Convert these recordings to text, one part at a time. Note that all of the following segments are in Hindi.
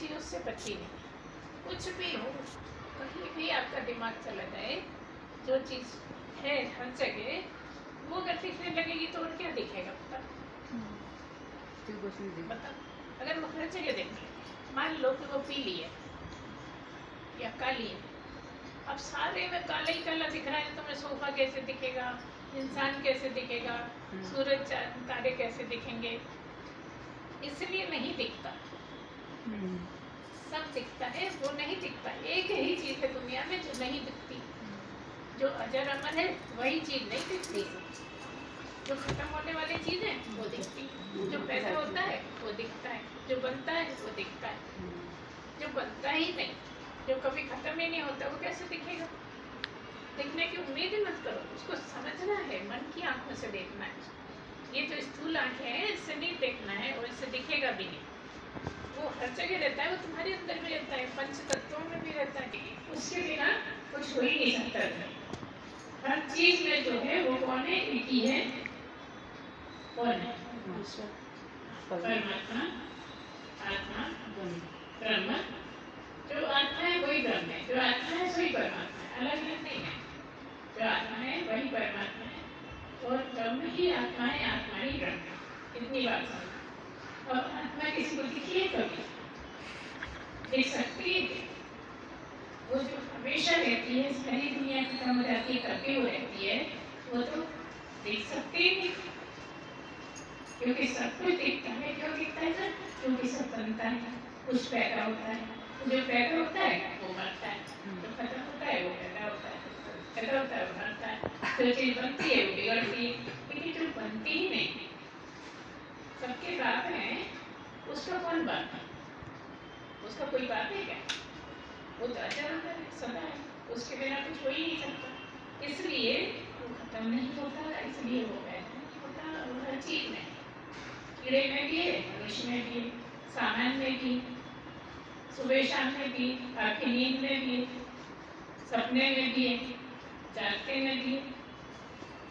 चीज़ उससे बची नहीं। कुछ भी हो, कहीं भी आपका दिमाग चला जाए, जो चीज़ है हर जगह वो अगर दिखने लगेगी तो और क्या दिखेगा बता? बता, अगर वो हर जगह देखने लगे, मान लो कि वो पीली है या काली है, अब सारे में काला ही काला दिख रहा है, तो मैं सोफा कैसे दिखेगा, इंसान कैसे दिखेगा, सूरज चांद तारे कैसे दिखेंगे? इसलिए नहीं दिखता। सब दिखता है, वो नहीं दिखता। एक ही चीज है दुनिया में जो नहीं दिखती, जो अजर अमर है वही चीज नहीं दिखती। जो खत्म होने वाली चीज है वो दिखती है, जो पैदा होता है वो दिखता है, जो बनता है वो दिखता है, जो बनता ही नहीं, जो कभी खत्म ही नहीं होता, वो कैसे दिखेगा? दिखने की उम्मीद ही मत करो, उसको समझना है, मन की आंखों से देखना है। ये जो स्थूल आंखें हैं इससे नहीं देखना है और इससे दिखेगा भी नहीं। वो हर जगह रहता है, वो तुम्हारे अंदर भी रहता है, पंच तत्वों में भी रहता है, उसके बिना कुछ हो ही नहीं सकता। हर चीज में जो है वो कौन है? एक ही है। कौन है? परमात्मा, आत्मा, ब्रह्म। जो आत्मा है वही ब्रह्म है, जो आत्मा है वही परमात्मा है, अलग अलग नहीं है। जो आत्मा है वही परमात्मा है और ब्रह्म ही आत्मा है, आत्मा ही ब्रह्म है। इतनी बात समझ। और आत्मा किसी को दिखी है कभी? देख सकती है? वो जो हमेशा रहती है, सारी दुनिया खत्म हो जाती है करके वो रहती है, वो तो देख सकते ही नहीं, क्योंकि सब कुछ दिखता है। क्यों दिखता है सर? क्योंकि सब बनता है, कुछ पैदा होता है, जो पैदा होता है वो मरता है, जो खत्म होता है वो पैदा होता है, पैदा होता है वो मरता है, जो चीज बनती है वो बिगड़ती है, लेकिन जो बनती ही नहीं, सबके बाप है, उसका कौन बाप है? उसका कोई बाप है क्या? वो तो अचल है, सदा है, उसके बिना कुछ हो ही नहीं सकता। इसलिए वो खत्म नहीं होता, इसलिए वो पैदा नहीं होता। हर चीज में, कीड़े में भी है, मनुष्य में भी है, सामान में भी, सुबह शाम में भी, आपकी नींद में भी, सपने में भी है, जागते में भी।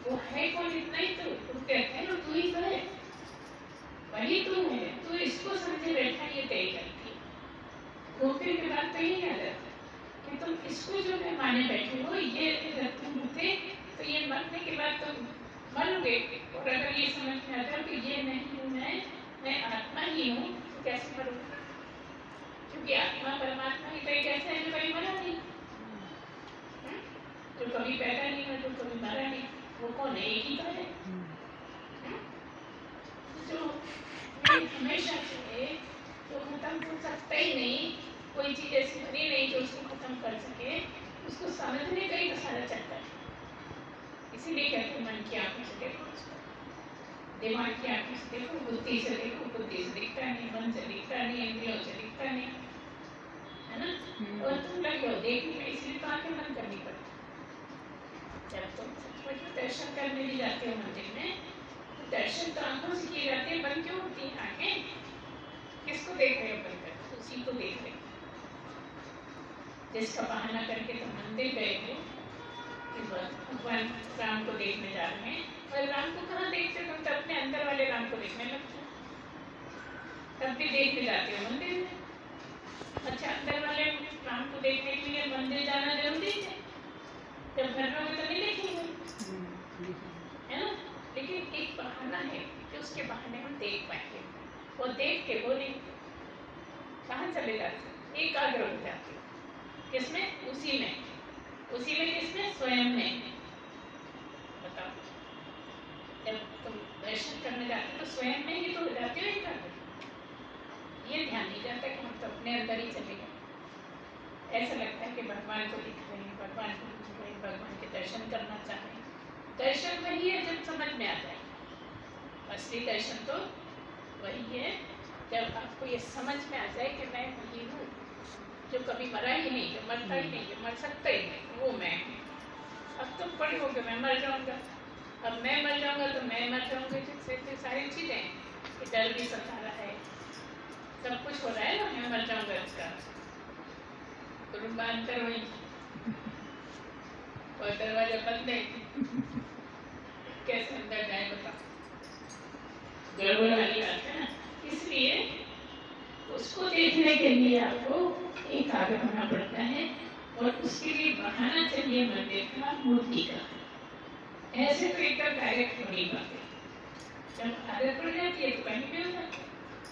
वो है कौन? इतना ही तो कहते हैं ना, तू ही तो है, वही तू है। तू इसको समझे बैठा, ये तय करती है। घूमते के बाद तो यही याद आता कि तुम इसको जो मैं माने बैठे हो, ये तुम होते तो ये मरने के बाद तुम मरोगे। और अगर ये समझ में आता कि ये नहीं हूँ मैं आत्मा ही हूँ, तो कैसे मरूंगा? क्योंकि आत्मा परमात्मा ही कोई कैसे है जो कभी मरा नहीं, जो कभी पैदा नहीं हुआ, जो कभी मरा नहीं, वो कौन है? एक ही तो है। जो हमेशा से तो खत्म हो सकता ही नहीं, कोई चीज ऐसी बनी नहीं जो उसको खत्म कर सके, उसको समझने का ही तो सारा चलता है। इसीलिए कहते हैं मन की आंखों से देखो, दिमाग की आंखों से देखो, बुद्धि से देखो, बुद्धि से दिखता नहीं, मन से दिखता नहीं, इंद्रियों से दिखता नहीं, है ना? और तुम लगे हो देखने में, इसलिए तो आंखें बंद करनी पड़ती। जब तुम सचमुच में दर्शन करने भी जाते हो मंदिर में, तो दर्शन तो आंखों से किए जाते हैं, बंद क्यों होती हैं आंखें? किसको देख रहे हो बंद करके? उसी को देख रहे हो जिसका बहाना करके तुम मंदिर गए हो कि भगवान राम को देखने जा रहे हैं। और राम को कहाँ देखते हो? तुम तो अपने अंदर वाले राम को देखने लगते हो, तब भी देखने जाते हो मंदिर में। अच्छा, अंदर वाले राम को देखने के लिए मंदिर जाना जरूरी है? जब घर में तो नहीं देखेंगे, है ना? लेकिन एक बहाना है कि उसके बहाने हम देख पाएंगे, और देख के बोले कहाँ चले जाते? एकाग्र हो जाते। किसमें? उसी में। उसी में किसमें? स्वयं में। बताओ, जब तुम दर्शन करने जाते हो तो स्वयं में ही तो हो जाते हो एकाग्र। ये ध्यान नहीं जाता कि हम तो अपने अंदर ही चले गए। ऐसा लगता है कि भगवान को दिख रहे हैं, भगवान को दिख रहे हैं, भगवान के दर्शन करना चाह रहे हैं। दर्शन वही है जब समझ में आ जाए। असली दर्शन तो वही है जब आपको ये समझ में आ जाए कि मैं वही हूँ जो कभी मरा ही नहीं, जो मरता ही नहीं, जो मर सकता ही नहीं, वो मैं हूँ। अब तुम पढ़े हो कि मैं मर जाऊँगा, अब मैं मर जाऊँगा तो मैं मर जाऊँगा, जिससे सारी चीज़ें, डर भी सता रहा है, सब कुछ हो रहा है ना, मैं मर जाऊँगा इसका तो बांध कर वही और दरवाजा बंद है, कैसे अंदर जाए बताओ? गड़बड़ वाली बात है ना। इसलिए उसको उसको देखने के लिए आपको एक आदत होना पड़ता है और उसके लिए बहाना चाहिए मंदिर का, मूर्ति का। ऐसे तो एकदम डायरेक्ट हो नहीं पाते। जब आदत पड़ जाती है तो कहीं भी हो जाते हैं,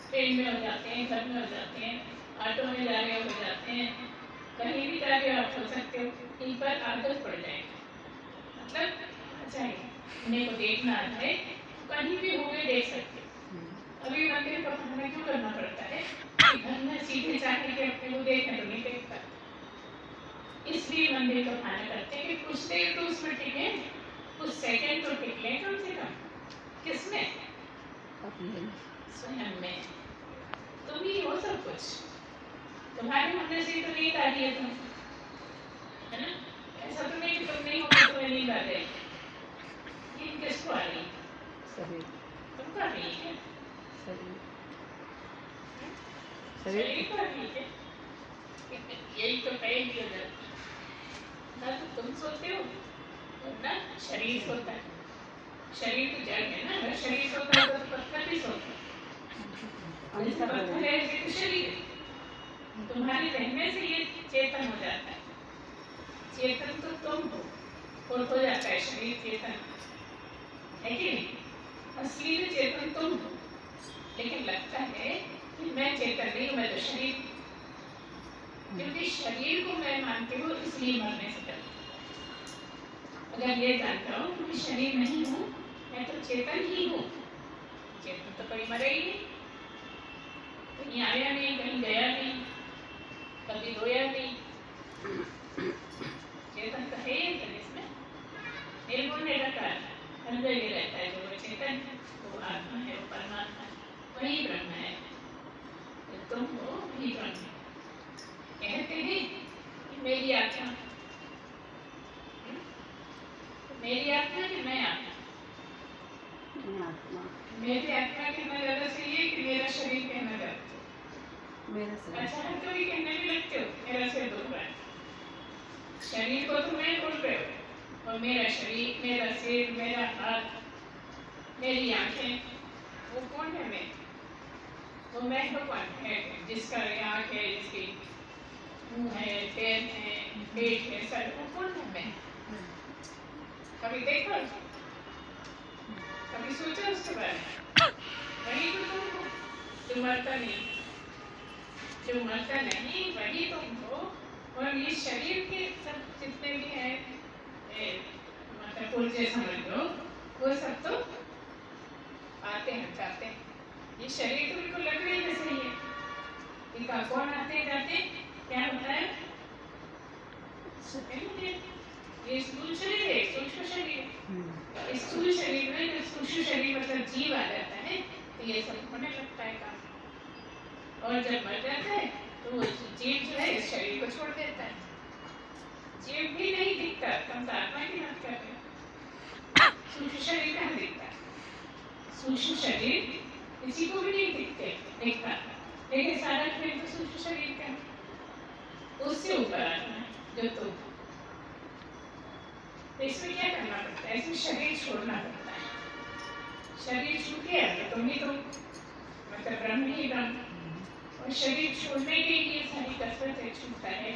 ट्रेन में हो जाते हैं, घर में हो जाते हैं, ऑटो में जा रहे हो जाते हैं, कहीं भी जा रहे हो आप हो सकते हो। एक बार आदत पड़ जाएगी, मतलब अच्छा है उन्हें को देखना है, कहीं भी हो गए देख सकते हो। अभी मंदिर का बहाना क्यों करना पड़ता है कि घर में सीधे जाके के अपने को देखने तो नहीं देखता, इसलिए मंदिर का बहाना करते हैं कि कुछ देर तो उसमें टिके, कुछ सेकंड तो टिक लें कम से कम। किसमें? स्वयं में। तुम ही हो सब कुछ, तुम्हारे होने से तो नींद आ रही है तुम, है ना? ऐसा तो नहीं कि तुम नहीं हो तो तुम्हें नींद आ जाएगी। नींद किसको आ रही है? तुमको आ रही है? शरीर को आ रही है? यही तो कहेगी हो जाती ना, तो तुम सोते हो ना शरीर सोता है। शरीर तो जड़ है ना, अगर शरीर सोता है तो पत्थर भी सोता है। पत्थर है तो शरीर, तुम्हारे रहने से ये चेतन हो जाता है। चेतन तो तुम हो और हो जाता है शरीर चेतन, है कि नहीं? असली में चेतन तुम हो, लेकिन लगता है कि मैं चेतन नहीं हूँ, मैं तो शरीर, क्योंकि शरीर को मैं मानती हूँ इसलिए मरने से डरती हूँ। अगर ये जानता हूँ कि शरीर नहीं हूँ, मैं तो चेतन ही हूँ, चेतन तो कभी मरे ही नहीं, कहीं आया नहीं, कहीं गया नहीं, कभी रोया नहीं, चेतन तो है इसमें। निर्गुण निराकार अंदर ही रहता है, जो वो चेतन है, वो आत्मा है, वो परमात्मा है, वही ब्रह्म है। तुम हो वही ब्रह्म है। कहते हैं कि मेरी आत्मा, मेरी आत्मा कि मैं आत्मा? मेरी आत्मा कहना ज्यादा सही है कि मेरा शरीर कहना ज्यादा? अच्छा है, तो भी कहने भी लगते हो मेरा सिर दुख रहा है, शरीर को तो मैं बोल रहे हो, और मेरा शरीर, मेरा सिर, मेरा हाथ, मेरी आंखें, वो कौन है? मैं, वो मैं तो कौन है? जिसका आँख है, जिसकी मुंह है, पैर है, पेट है, सर, वो कौन है? मैं कभी देखा, कभी सोचा उसके बारे में? वही तो तुम हो, जो मरता नहीं, जो मरता नहीं वही तुम हो। और ये शरीर के सब जितने भी हैं, मतलब पुर्जे समझ लो, वो सब तो आते हैं जाते हैं। ये शरीर तो बिल्कुल लकड़ी जैसे ही है, इनका कौन आते जाते क्या होता है? ये स्थूल शरीर है, सूक्ष्म शरीर। इस स्थूल शरीर में जब सूक्ष्म शरीर मतलब जीव आ जाता है तो ये सब होने लगता है काम, और जब मर जाता है तो वो जीव जो है इस शरीर को छोड़ देता है। जीव भी नहीं दिखता, हम आत्मा की बात कर रहे हैं। सूक्ष्म शरीर कहाँ दिखता है? सूक्ष्म शरीर किसी को भी नहीं दिखता, लेकिन सारा खेल तो सूक्ष्म शरीर का है, उससे ऊपर आत्मा है जो तुम। तो इसमें क्या करना पड़ता है? इसमें शरीर छोड़ना पड़ता है। शरीर छूट गया तो तुम ही तुम, मतलब ब्रह्म ही ब्रह्म। और शरीर छोड़ने के लिए सारी कसरत है, छूटता है।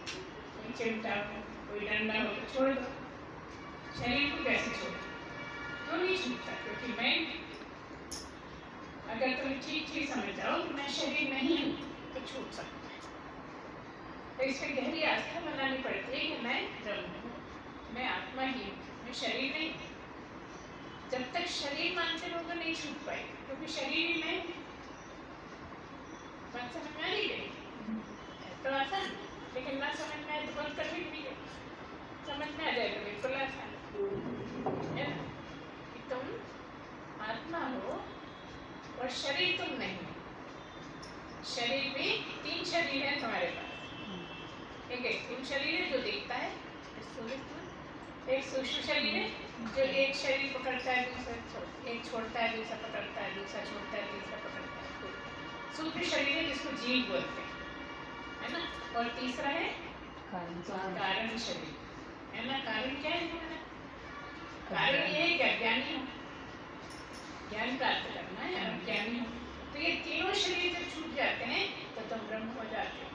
कोई चिमटा हो, कोई डंडा हो तो छोड़ दो, शरीर को कैसे छोड़ो? तो नहीं छूटता, क्योंकि मैं, अगर तुम ठीक ठीक समझ जाओ कि मैं शरीर नहीं हूँ तो छूट सकता है। तो इसमें गहरी आस्था बनानी पड़ती है कि मैं ब्रह्म हूँ, मैं आत्मा ही हूँ, मैं शरीर नहीं। जब तक शरीर मानते लोग नहीं छूट पाए, क्योंकि शरीर ही मैं। बात समझ में आ रही है? तो आसान, लेकिन ना समझ में आए तो बहुत कठिन भी है। समझ में आ जाए तो बिल्कुल आसान है ना, कि तुम आत्मा हो और शरीर तुम नहीं हो। शरीर में 3 शरीर है तुम्हारे पास। एक स्थूल शरीर है जो दिखता है, एक सूक्ष्म शरीर है जो एक शरीर पकड़ता है, दूसरा एक छोड़ता है, दूसरा पकड़ता है, दूसरा छोड़ता है, तीसरा पकड़ता है। सूक्ष्म शरीर है जिसको जीव बोलते हैं, है ना। और तीसरा है कारण शरीर, है ना। कारण क्या है तुम्हारा? कारण ये है कि अज्ञानी हो, ज्ञान प्राप्त करना है, ज्ञानी हो तो ये तीनों शरीर जब छूट जाते हैं तो तुम ब्रह्म हो जाते हो।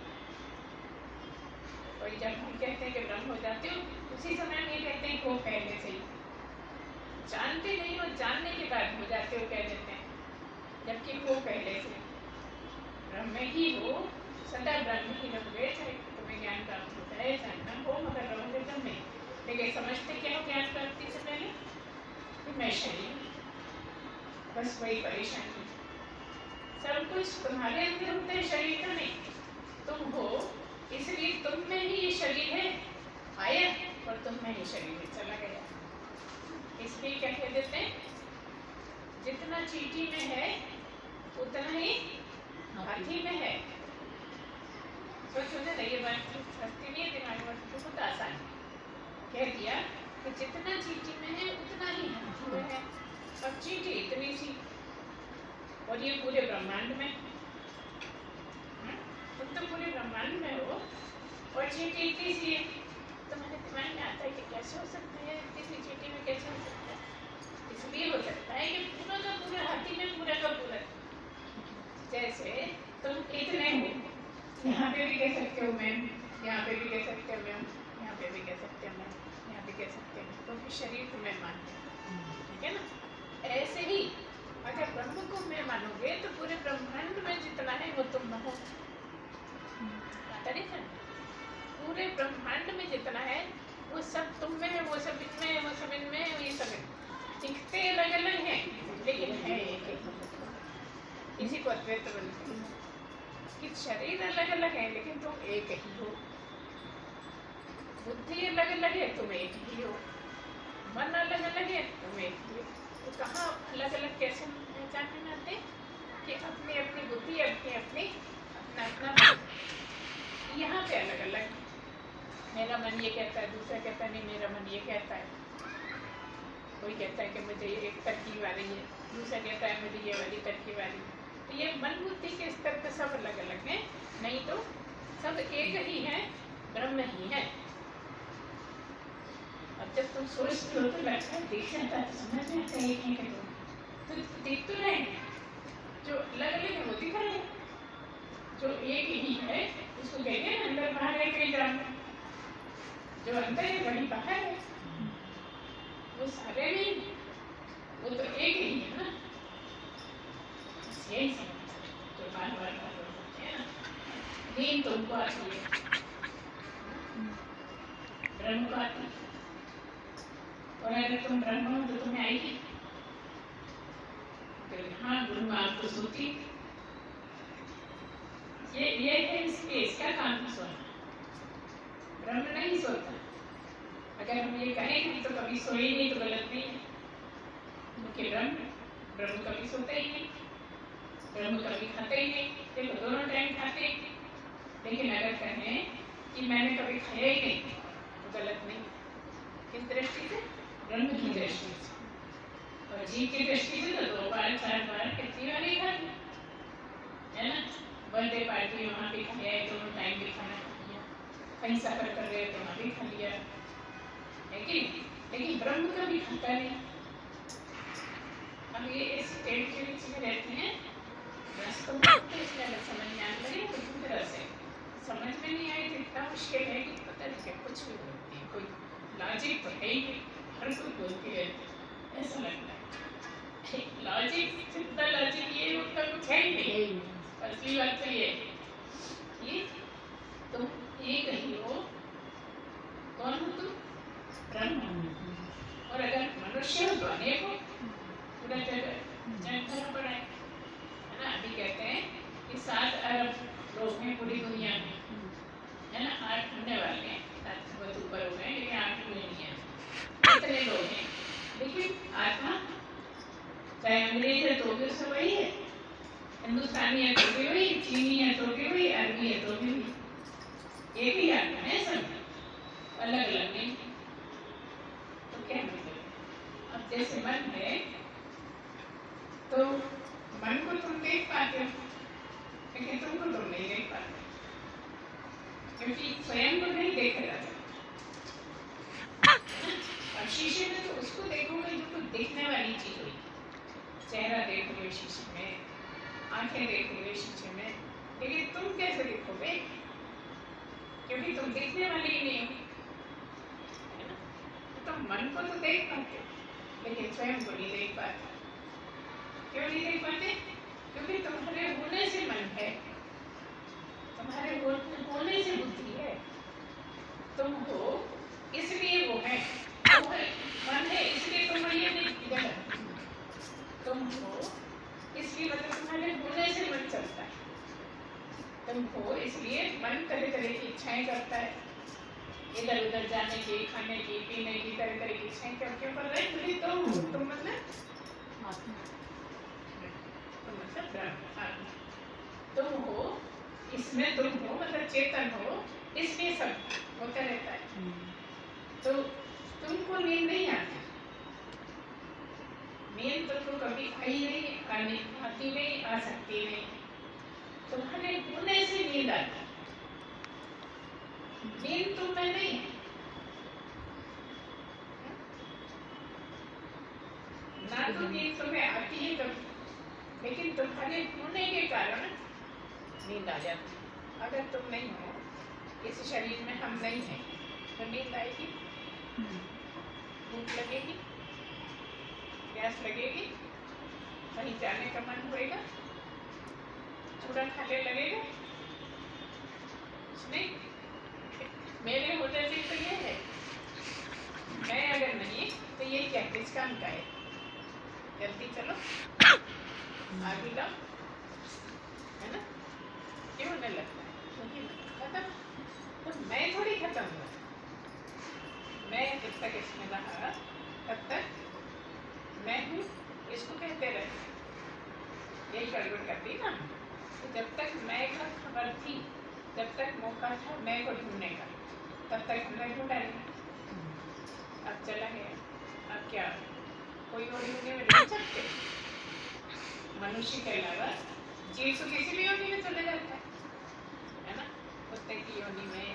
और जब हम कहते हैं कि ब्रह्म हो जाते हो, उसी समय हम ये कहते हैं को पहले से ही जानते नहीं हो, जानने के बाद हो जाते हो कह देते हैं, जबकि वो पहले से ब्रह्म ही हो, सदा ब्रह्म ही रहोगे, चाहे तुम्हें ज्ञान प्राप्त होता है चाहे न हो, मगर रहोगे ब्रह्म में। लेकिन समझते क्या हो ज्ञान प्राप्ति से पहले कि मैं शरीर, बस वही परेशानी। सब कुछ तुम्हारे अंदर होता है, शरीर का नहीं, तुम हो, इसलिए तुम में ही ये शरीर है, आया और तुम में ही शरीर है, चला गया। इसलिए क्या कह देते हैं, जितना चींटी में है उतना ही हाथी में है। सोचो ना, ये बात सस्ती नहीं है, दिमाग में बहुत आसान है। कह दिया कि जितना चींटी में है उतना ही हाथी में है। अब चींटी इतनी सी और ये पूरे ब्रह्मांड में, तुम तो पूरे ब्रह्मांड में हो और चींटी इतनी सी है। तुम्हारे दिमाग में आता है कि कैसे हो सकता है, इतनी सी चींटी में कैसे हो सकता है? इसलिए हो सकता है कि पूरा का पूरा हाथी में पूरा का पूरा, जैसे तुम इतने हो, यहाँ पे भी कह सकते हो मैम, यहाँ पे भी कह सकते हो मैम, यहाँ पे भी कह सकते हो मैम, यहाँ पे कह सकते हो, तो फिर शरीर को मैं मानते हैं, ठीक है ना? ऐसे ही अगर ब्रह्म को मैं मानोगे तो पूरे ब्रह्मांड में जितना है वो तुम हो। आता नहीं सर, पूरे ब्रह्मांड में जितना है वो सब तुम में है, वो सब इसमें है, वो सब इनमें है, ये सब दिखते अलग अलग हैं लेकिन है एक ही। इसी को अद्वैत बोलते हैं कि शरीर अलग अलग है लेकिन तुम एक ही हो, बुद्धि अलग अलग है तुम एक ही हो, मन अलग अलग है तुम एक ही हो। तो कहाँ अलग अलग कैसे पहचान में आते कि अपनी अपनी बुद्धि, अपनी अपनी अपना अपना मन, यहाँ पे अलग अलग। मेरा मन ये कहता है, दूसरा कहता है नहीं मेरा मन ये कहता है। कोई कहता है कि मुझे एक तरकीब आ रही है, दूसरा कहता है मुझे ये वाली तरकीब आ रही है। तो ये मन बुद्धि के स्तर पर सब अलग अलग हैं, नहीं तो सब एक ही है, ब्रह्म ही है। अब जब तुम सोचते हो तो लगता है देख जाता है, समझ में आता है एक ही है, तो देख तो रहे हैं जो अलग अलग है वो दिख रहे हैं, जो एक ही है उसको कहते हैं अंदर बाहर है कहीं जाना, जो अंदर है वही बाहर है, वो सारे नहीं, वो तो एक ही है ना। यही तो बार बार सकते हैं ना, नींद तुमको आती है, ब्रह्म को आती है, और अगर तुम ब्रह्म हो तो तुम्हें आएगी। तो हाँ गुरु आप तो सोती, ये है इसका काम सोना, ब्रह्म नहीं सोता। अगर हम ये कहें तो कभी सोए नहीं तो गलत नहीं है, क्योंकि ब्रह्म कभी सोता ही नहीं, ब्रह्म कभी खाते ही नहीं, देखो दोनों टाइम खाते ही। लेकिन अगर कहें कि मैंने कभी खाया ही नहीं तो गलत नहीं। किस दृष्टि से? ब्रह्म की दृष्टि से। और जीव की दृष्टि से तो 2 बार 4 बार कितनी बार ही खा लिया है ना। बर्थडे पार्टी वहाँ पे खाया है, दोनों टाइम भी खाना खा लिया, कहीं सफर कर रहे तो वहाँ भी खा लिया है कि, लेकिन ब्रह्म कभी खाता नहीं। अब ये इस पेट के बीच में रहते हैं, तो इसलिए अगर समझ में आने लगे तो पूरी तरह से समझ में नहीं आए तो इतना मुश्किल है कि पता नहीं क्या कुछ भी बोलती है, कोई लॉजिक तो है ही नहीं, हर कोई बोलती है ऐसा लगता है। लॉजिक जितना लॉजिक ये उतना कुछ है ही नहीं। असली बात तो ये तुम एक ही हो। कौन हो तुम? ब्रह्म। और अगर मनुष्य हो तो अनेक हो, पूरा जगह पड़ा है ना। अभी कहते हैं कि 7 अरब लोग हैं पूरी दुनिया में, है ना। 8 होने वाले हैं, 7 बहुत ऊपर हो गए लेकिन 8 हुए नहीं है, इतने लोग हैं। लेकिन आत्मा चाहे अंग्रेज है तो भी उससे वही है, हिंदुस्तानी है तो भी वही, चीनी है तो भी वही, अरबी है तो भी वही, एक ही आत्मा है, सब अलग अलग नहीं। तो क्या मतलब? अब जैसे मन है तो मन को तुम देख पाते हो लेकिन तुमको तुम नहीं देख पाते, क्योंकि स्वयं को नहीं देखा जा सकता। अब शीशे में तो उसको देखोगे जो कुछ देखने वाली चीज हुई, चेहरा देखोगे शीशे में, आंखें देख रही है शीशे में, लेकिन तुम कैसे दिखोगे? क्योंकि तुम दिखने वाली ही नहीं हो, है ना? तो तुम मन को तो देख पाते, लेकिन स्वयं को नहीं देख पाते। क्यों नहीं देख पाते? क्योंकि तुम्हारे होने से मन है, तुम्हारे होने से बुद्धि है। तुम हो इसलिए वो है, मन है इसलिए तुम ये नहीं गलत। तुम हो इसलिए मतलब तुम्हारे होने से मन चलता है। तुम हो इसलिए मन तरह तरह की इच्छाएं करता है, इधर उधर जाने की, खाने की, पीने की, तरह तरह की इच्छाएं क्यों कर रहे हैं? तुम मतलब ब्रह्म, तुम हो इसमें, तुम हो मतलब चेतन हो, इसलिए सब होता रहता है। तो तुमको नींद नहीं आती, नींद तुमको कभी आई नहीं, आती नहीं, आ सकती नहीं। तुम्हारे होने से नींद आती, नींद तुम में नहीं है ना, तो नींद तुम्हें आती है कभी, लेकिन तुम्हारे होने के कारण नींद आ जाती। अगर तुम नहीं हो, इस शरीर में हम नहीं हैं, तो नींद आएगी, भूख लगेगी, प्यास लगेगी, कहीं जाने का मन होएगा, चूड़ा खाने लगेगा, नहीं? मेरे होने से तो ये है, मैं अगर नहीं तो ये क्या किस काम का है? जल्दी चलो, आगे जाओ, है ना? क्यों होने लगता है? क्योंकि खत्म, तो मैं थोड़ी खत्म हुआ। मैं जब तक इसमें रहा तब तक मैं हूँ, इसको कहते रहे, यही गड़बड़ करती ना। तो जब तक मैं का खबर थी, जब तक मौका था मैं को ढूंढने का, तब तक हमने ढूंढा नहीं। अब चला गया, अब क्या कोई और ढूंढने में नहीं सकते? मनुष्य के अलावा जीव तो किसी भी योनि में चले जाता है ना? कुत्ते की योनि में,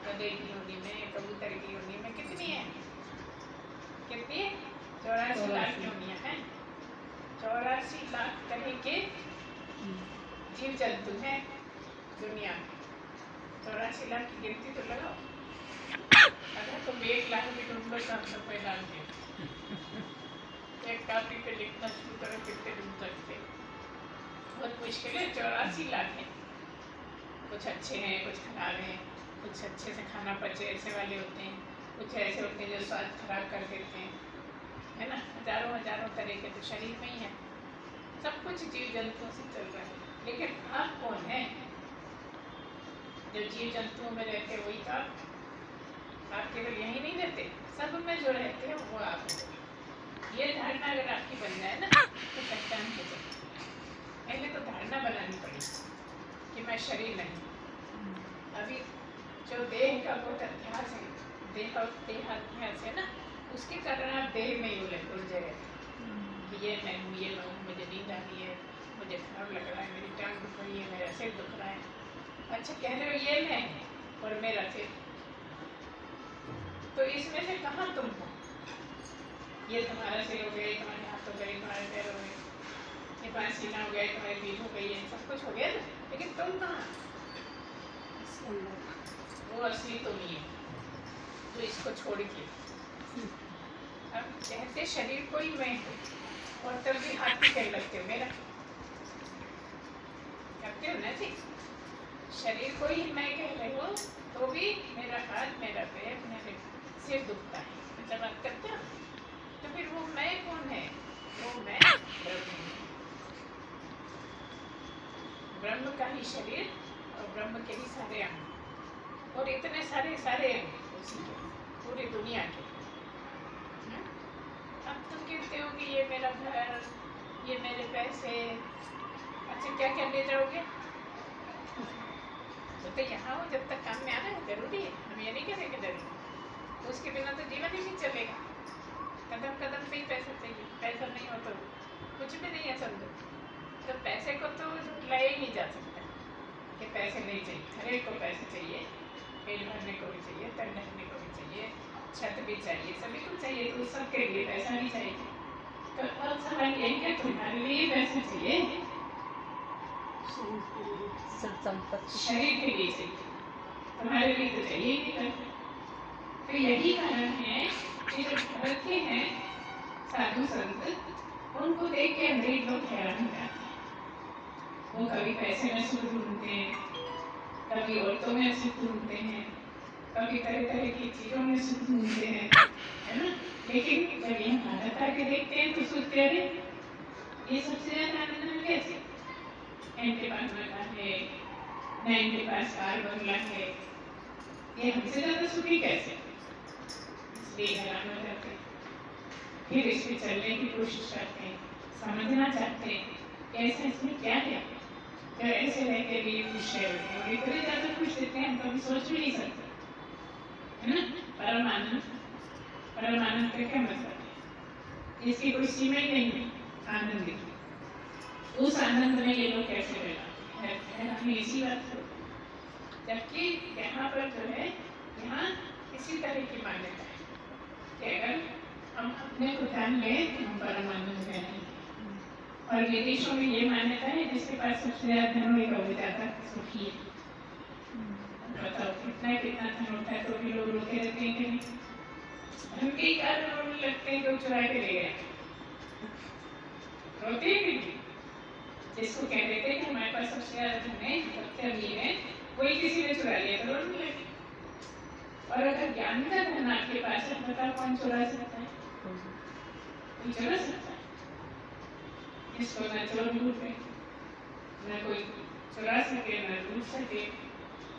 गधे की योनि में, कबूतर की योनि में कितनी है? कितनी है? 84 लाख योनियां हैं। 84 लाख तरह के जीव जंतु हैं दुनिया में। 84 लाख की गिनती तो लगाओ। अगर तुम 1 लाख भी ढूंढ लो तो हम सब पैदा होंगे। एक कापी पे लिखना शुरू करो, कितने ढूंढ सकते? बहुत मुश्किल है। 84 लाख है। कुछ अच्छे हैं, कुछ खराब हैं, कुछ अच्छे से खाना पचे ऐसे वाले होते हैं, कुछ ऐसे होते हैं जो स्वाद खराब कर देते हैं, है ना? हजारों हजारों तरह के तो शरीर में ही है। सब कुछ जीव जंतुओं से चल रहा है, लेकिन आप कौन है? जो जीव जंतुओं में रहते हैं वही तो आप केवल यही नहीं रहते, सब में जो रहते हैं वो आप हो। ये धारणा अगर आपकी बन जाए ना तो पहचान हो जाए। पहले तो धारणा बनानी पड़ेगी कि मैं शरीर नहीं। अभी जो देह का बहुत अभ्यास है, देहाध्यास है ना, उसके कारण आप देह में ही उलझे रहते कि ये मैं हूँ, ये मैं हूँ, मुझे नींद आ रही है, मुझे खराब लग रहा है, मेरी टांग दुख रही है, मेरा सिर दुख रहा है। अच्छा कह रहे हो ये मैं और मेरा सिर, तो इसमें से कहाँ तुम हो? ये तुम्हारा सिर हो गया, तुम्हारे हाथ हो गए, तुम्हारे पैर हो गए, ये तुम्हारा सीना हो गया, तुम्हारी पीठ हो गई, है सब कुछ हो गया ना, लेकिन तुम कहाँ? वो असली तुम ही है जो इसको छोड़ के। अब कहते शरीर को ही मैं हूँ, और तब भी हाथ में कह लगते हो मेरा, करते हो ना जी? शरीर को ही मैं कह रहे हो तो भी मेरा हाथ, मेरा पैर, मेरे सिर दुखता है, मतलब आप करते हो। तो फिर वो मैं कौन है? वो मैं ब्रह्म हूँ। ब्रह्म का ही शरीर और ब्रह्म के ही सारे अंग, और इतने सारे अंग उसी के, पूरी दुनिया के। अब तुम कहते हो कि ये मेरा घर, ये मेरे पैसे, अच्छा क्या क्या ले जाओगे? तो यहाँ हो, जब तक काम में आना है जरूरी है, हम ये नहीं करेंगे जरूरी, तो उसके बिना तो जीवन ही नहीं चलेगा। कदम कदम पे ही पैसा चाहिए, पैसा नहीं हो तो कुछ भी नहीं है समझो। तो पैसे को तो लाया ही नहीं जा सकता कि पैसे नहीं चाहिए, हर एक को पैसे चाहिए, पेट भरने को भी चाहिए, तन ढकने को भी चाहिए, छत भी चाहिए, सभी को चाहिए, तो सबके लिए पैसा नहीं चाहिए। तो अब सवाल यही है तुम्हारे लिए पैसा चाहिए, संपत्ति शरीर के लिए चाहिए, तुम्हारे लिए तो चाहिए ही नहीं। तो यही कारण है कि जो भारत के हैं साधु संत, उनको देख के अंग्रेज लोग हैरान हो जाते हैं। वो कभी पैसे में सुख ढूंढते हैं, कभी औरतों में सुख ढूंढते हैं, कभी तरह तरह की चीजों में सुख ढूंढते हैं, है ना। लेकिन जब ये भारत आके देखते हैं तो सोचते हैं ये सबसे ज्यादा आनंद कैसे, इनके पास मकान है, न इनके पास कार बंगला है, ये हमसे ज्यादा सुखी कैसे। इसलिए हैरान हो जाते हैं, फिर इस पे चलने की कोशिश करते हैं, समझना चाहते हैं कि ऐसा इसमें क्या है जो ऐसे रह के भी खुश है, और इतने ज्यादा खुश रहते हैं हम कभी सोच भी नहीं सकते, है ना। परम आनंद, परम आनंद का क्या मतलब है, इसकी कोई सीमा ही नहीं है आनंद की। उस आनंद में ये लोग कैसे रहते हैं, हमें इसी बात को, जबकि यहाँ पर जो है, यहाँ इसी तरह की मान्यता है कि अगर हम अपने को ध्यान लें तो हम परम आनंद में रहेंगे। और विदेशों में ये मान्यता है जिसके पास सबसे ज्यादा धन होगा वो ज्यादा सुखी है। बताओ कितना कितना धन होता है तो भी लोग रोते रहते हैं कि नहीं, धन के ही कारण रोने लगते हैं, लोग चुरा के ले गए, रोते हैं कि नहीं। जिसको कह देते हैं कि हमारे पास सबसे ज्यादा धन है, सबसे अमीर है, कोई किसी ने चुरा लिया तो रोने लगे। और अगर ज्ञान का धन आपके पास है, बताओ कौन चुरा सकता है, कोई चुरा सकता है। इसको न चोर लूटे, न कोई चुरा सके, न लूट सके,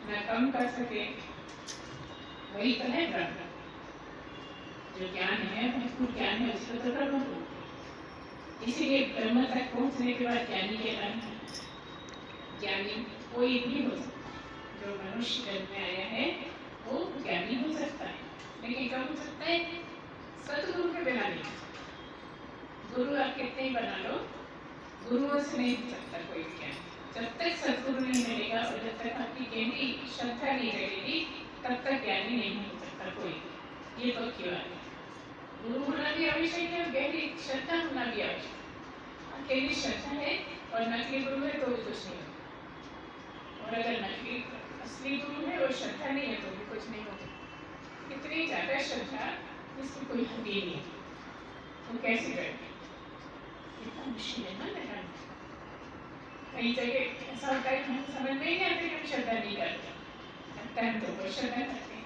न कम कर सके, वही तो है ब्रह्म। जो ज्ञान है, भरपूर ज्ञान है, उसको तो ब्रह्म बोलते हैं। इसीलिए ब्रह्म तक पहुंचने के बाद ज्ञानी के नाम है। ज्ञानी कोई भी हो सकता है, जो मनुष्य जन्म में आया है वो ज्ञानी हो सकता है, लेकिन कब हो सकता है, सतगुरु के बिना नहीं। गुरु आप कितने ही बना लो, गुरुओं से नहीं हो सकता कोई भी ज्ञान। जब तक सतगुरु नहीं मिलेगा और जब तक आपकी गहरी श्रद्धा नहीं जगेगी, तब तक ज्ञानी नहीं हो सकता कोई, ये पक्की बात है। गुरु होना भी आवश्यक है और गहरी श्रद्धा होना भी आवश्यक है। अकेली श्रद्धा है और नकली गुरु है तो भी कुछ नहीं होगा, और अगर नकली असली गुरु है और श्रद्धा नहीं है तो भी कुछ नहीं होगा। इतनी ज्यादा श्रद्धा जिसकी कोई हद ही नहीं है, वो कैसे करेंगे, कितना मुश्किल है ना लगाना। कई जगह ऐसा होता है कि हम समझ में ही नहीं आते कि हम श्रद्धा नहीं करते, लगता है हम तो कोई श्रद्धा करते हैं,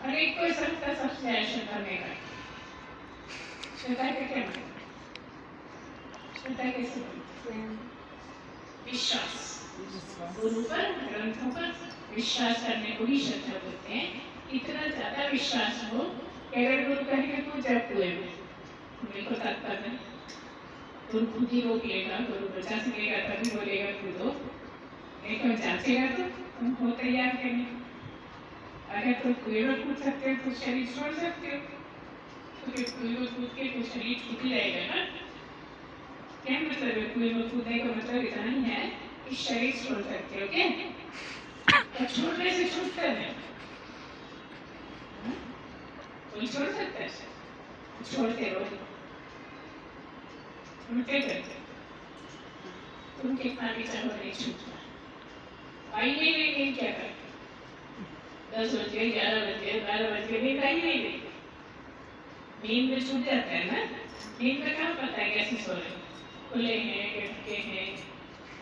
और एक कोई सबका सबसे ज्यादा श्रद्धा में करते। श्रद्धा का क्या मतलब, श्रद्धा कैसे बोलते हैं, विश्वास, गुरु पर, ग्रंथों पर विश्वास करने को ही श्रद्धा बोलते हैं। इतना ज्यादा विश्वास हो कि अगर गुरु कहेंगे तू जब कुएं में, मेरे को तात्पर्य गुरु खुद ही रोक लेगा, गुरु बचा सकेगा तभी बोलेगा कूदो, लेकिन जांचेगा तो तुम हो तैयार के नहीं। अगर तुम कुएं में कूद सकते हो तो शरीर छोड़ सकते हो, क्योंकि कुएं में कूद के तो शरीर छूट जाएगा ना। क्या मतलब है कुएं में कूदने का मतलब इतना ही है कि शरीर छोड़ सकते हो क्या, तो छोड़ने से छूटता है, कोई छोड़ सकता है, छोड़ते रहो, तुम क्या करते, तुम कितना भी चाहो नहीं छूटना। आई नहीं रही क्या करते, 10 बज गए, 11 बज गए, 12 बज गए, नींद आई नहीं रही, नींद में छूट जाता है ना। नींद में कहाँ पता है कैसे सो रहे, खुले हैं कि ढके हैं,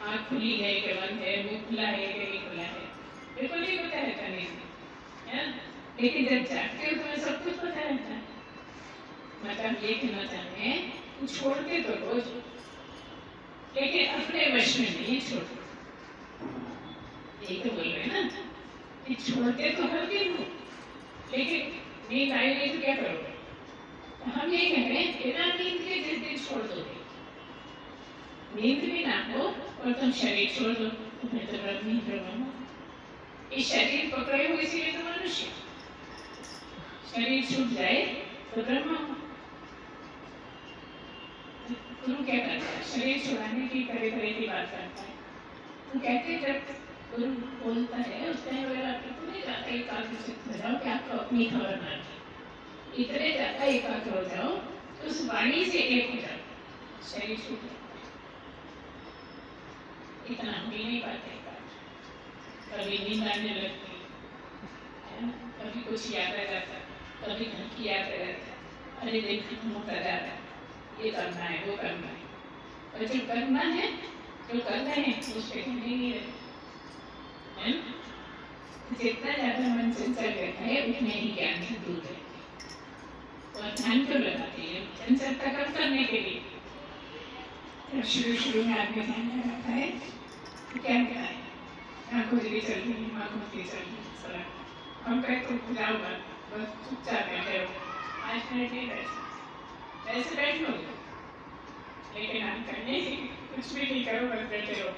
आँख खुली है कि बंद है, मुंह खुला है कि नहीं खुला है, बिल्कुल नहीं पता रहता नींद में। लेकिन जब जागते हो तुम्हें सब कुछ पता रहता है। मतलब ये कहना चाहते हैं छोड़ते तो रोज, लेकिन अपने वश में नहीं छोड़ते। यही तो बोल रहे हैं ना कि छोड़ते तो हर दिन हो, लेकिन नींद आई नहीं तो क्या करोगे। तो हम ये कह रहे हैं बिना नींद के जिस दिन छोड़ दोगे, नींद भी ना हो और तुम शरीर छोड़ दो तो फिर तो ब्रह्म ही ब्रह्म हो। इस शरीर पकड़े हुए इसीलिए तो मनुष्य, शरीर छूट जाए तो ब्रह्म हो। गुरु क्या करता है, शरीर छुड़ाने की तरह तरह की बात करता है। तो कहते हैं जब गुरु बोलता है उस टाइम अगर आप इतने ज्यादा एकाग्र हो जाओ कि आपको अपनी खबर ना रहे, इतने ज्यादा एकाग्र हो जाओ तो उस वाणी से एक हो जाओ, शरीर छूट जाता है। इतना हो ही नहीं पाते। कभी नींद आने लगती है ना, कभी कुछ याद आ जाता, कभी घर की याद आ जाता, अरे देख होता जा रहा है, ये करना है वो करना है, और जो करना है जो कर रहे हैं उस पर नहीं रहे है ना। जितना ज्यादा मन चंचल रहता है उतने ही ज्ञान से दूर रहते हैं। और ध्यान क्यों लगाते हैं? चंचलता कम करने के लिए। शुरू में आदमी ध्यान लगाता है क्या क्या है, आंखों से चल रही है, आंखों से चल रही है सड़क, हम कहें तो जाओ बस चुपचाप बैठे हो, 5 मिनट नहीं बैठ ऐसे बैठ लो, लेकिन हम कहें कुछ भी नहीं करो बस बैठे रहो।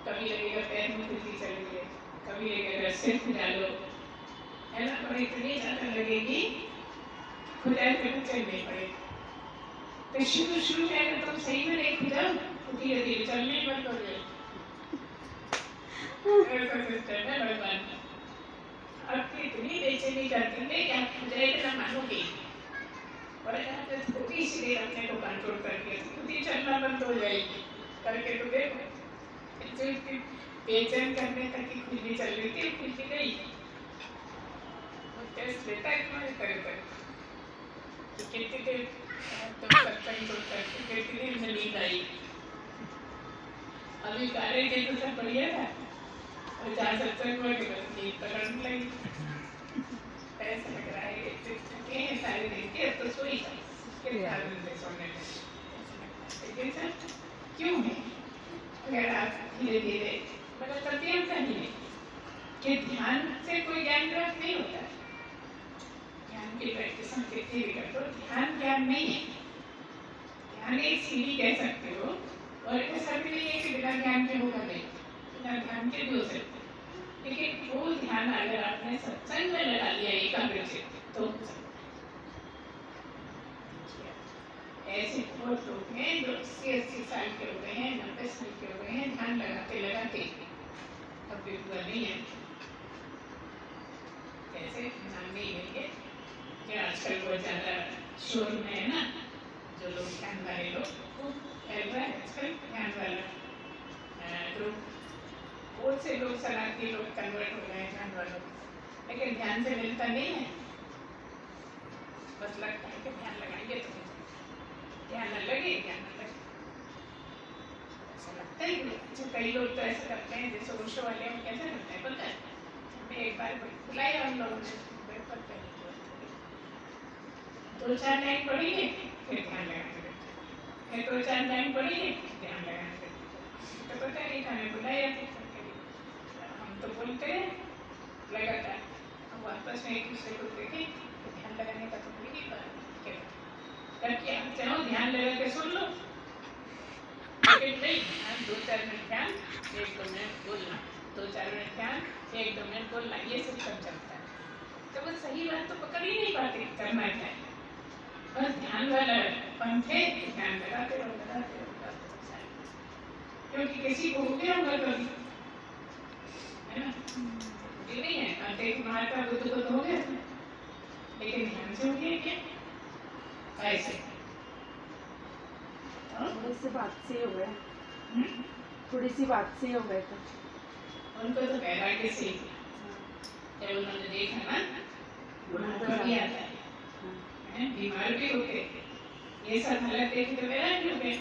कभी लगेगा पैर में खुजली चल रही है, कभी लगेगा सिर खुजा लो, है ना, और इतनी ज्यादा लगेगी खुदाई करना चल नहीं पड़ेगी। तो शुरू में अगर तुम सही में नहीं खुजाओ तो धीरे धीरे चलने ही बंद हो गए। ऐसा सिस्टम है भगवान का। आपकी इतनी बेचैनी करती है कि आप खुदाई करना मानोगे, और अगर थोड़ी सी देर अपने को कंट्रोल करके खुद ही चलना बंद हो जाएगी। करके तो देखो, बेचैन करने तक की खुजली चल रही थी, खुजली गई। टेस्ट लेता है तुम्हारे तरह कितनी देर तो सत्संग कितनी देर में नींद आई। अभी कार्य के तो सब बढ़िया था, और जहाँ सत्संग हुआ कि बस नींद पकड़ने लगी। ऐसा लग रहा है कि सारे दिन के अब तो सोई सोने लेकिन सर क्यों है? अगर आप धीरे धीरे मतलब तथ्य चाहिए कि ध्यान से कोई ज्ञान प्राप्त नहीं होता। ज्ञान की प्रैक्टिस हम कितनी भी कर दो, ध्यान ज्ञान नहीं है। ध्यान एक सीढ़ी कह सकते हो, और ऐसा भी नहीं है कि बिना ज्ञान के होगा नहीं, बिना ध्यान के भी हो सकते। लेकिन वो ध्यान अगर आपने सत्संग में लगा लिया एकाग्रचित्त तो ऐसे बहुत लोग हैं जो 80-80 साल के हो गए हैं, 90 साल के हो गए हैं, ध्यान लगाते अब भी हुआ नहीं है। कैसे ध्यान नहीं लेंगे कि आजकल बहुत ज्यादा शोर में है ना, जो लोग ध्यान वाले लोग खूब फैल रहा है आजकल ध्यान वाला, जो बहुत से लोग सनातनी लोग कन्वर्ट हो गए ध्यान वालों, लेकिन ध्यान से मिलता नहीं है। बस लगता है कि ध्यान लगाएंगे तो ध्यान न लगे, ध्यान न लगे, ऐसा लगता है। अच्छा कई लोग तो ऐसा करते हैं, जैसे ओशो वाले हम कैसे करते हैं पता है, हमें एक बार बुलाया हम लोगों ने, 2-4 लाइन पढ़ेंगे फिर ध्यान लगाएंगे, फिर 2-4 लाइन पढ़ेंगे ध्यान लगाएंगे। तो पता नहीं था, हमें बुलाया हम तो बोलते हैं लगातार, हम वापस में एक दूसरे को देखें तो ध्यान लगाने का तो कोई नहीं बात करके आप चाहो ध्यान लगा के सुन लो, लेकिन नहीं 2-4 मिनट ध्यान 1-2 मिनट बोलना, 2-4 मिनट ध्यान 1-2 मिनट बोलना, ये सब चलता है। तो वो सही बात तो पकड़ ही नहीं पाते करना क्या है। बस ध्यान वाला पंथ है, ध्यान लगाते रहो क्योंकि किसी को हो गया होगा कभी, है ना, ये नहीं है अंते महात्मा बुद्ध को तो हो गया, लेकिन ध्यान से हो गया क्या? ऐसे थोड़ी सी बात से हो गया, थोड़ी सी बात से हो गए थे उनको तो वैराग्य से जब उन्होंने देखा ना बुढ़ापा भी आता है, बीमार भी होते, ये सब हालत देखी तो वैराग्य हो गए,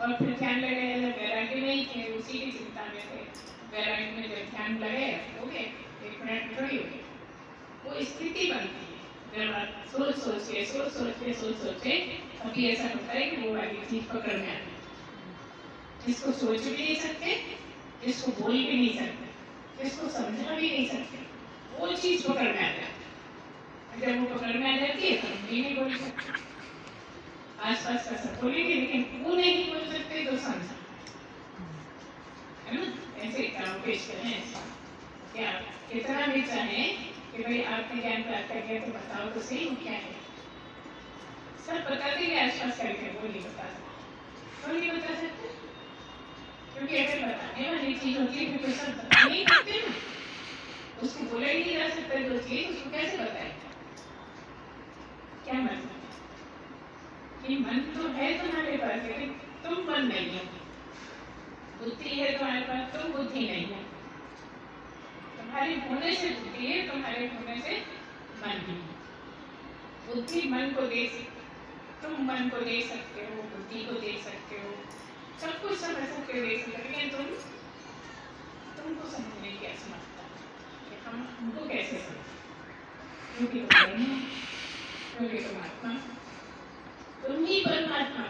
और फिर ध्यान लगाया जब वैराग्य नहीं थे, उसी की चिंता में थे, वैराग्य में जब ध्यान लगाया हो गए 1 मिनट थोड़ी हो गई, वो स्थिति बनती है। जब आप सोच के अभी ऐसा होता है कि वो वाली चीज पकड़ में आती है, जिसको सोच भी नहीं सकते, जिसको बोल भी नहीं सकते, जिसको समझा भी नहीं सकते, वो चीज पकड़ में आ जाती है। जब वो पकड़ में आ जाती है तो हम भी नहीं बोल सकते, आसपास का सब बोलेंगे लेकिन वो नहीं बोल सकते तो समझा, है ना। ऐसे काम पेश करें, क्या कितना भी चाहे कि भाई आपने ज्ञान प्राप्त कर गया तो बताओ तो सही क्या है, सब बताते हैं आसपास करके, वो नहीं बता सकते, वो नहीं बता सकते, क्योंकि अगर बताने वाली चीज होती है तो सब बता नहीं सकते ना, उसको बोला ही नहीं जा सकता जो चीज, उसको कैसे बताएगा? क्या मतलब कि मन तो है तुम्हारे पास, लेकिन तुम मन नहीं हो, बुद्धि है तुम्हारे पास, तुम बुद्धि नहीं है। तुम्हारे होने से बुद्धि है, तुम्हारे होने से मन भी है। बुद्धि मन को दे, तुम मन को दे सकते हो, बुद्धि को दे सकते हो, सब कुछ समझ सकते हो, दे सकते हो, लेकिन तुमको समझने की असमर्थता कि हम उनको कैसे समझें, क्योंकि तुम आत्मा, तुम ही परमात्मा।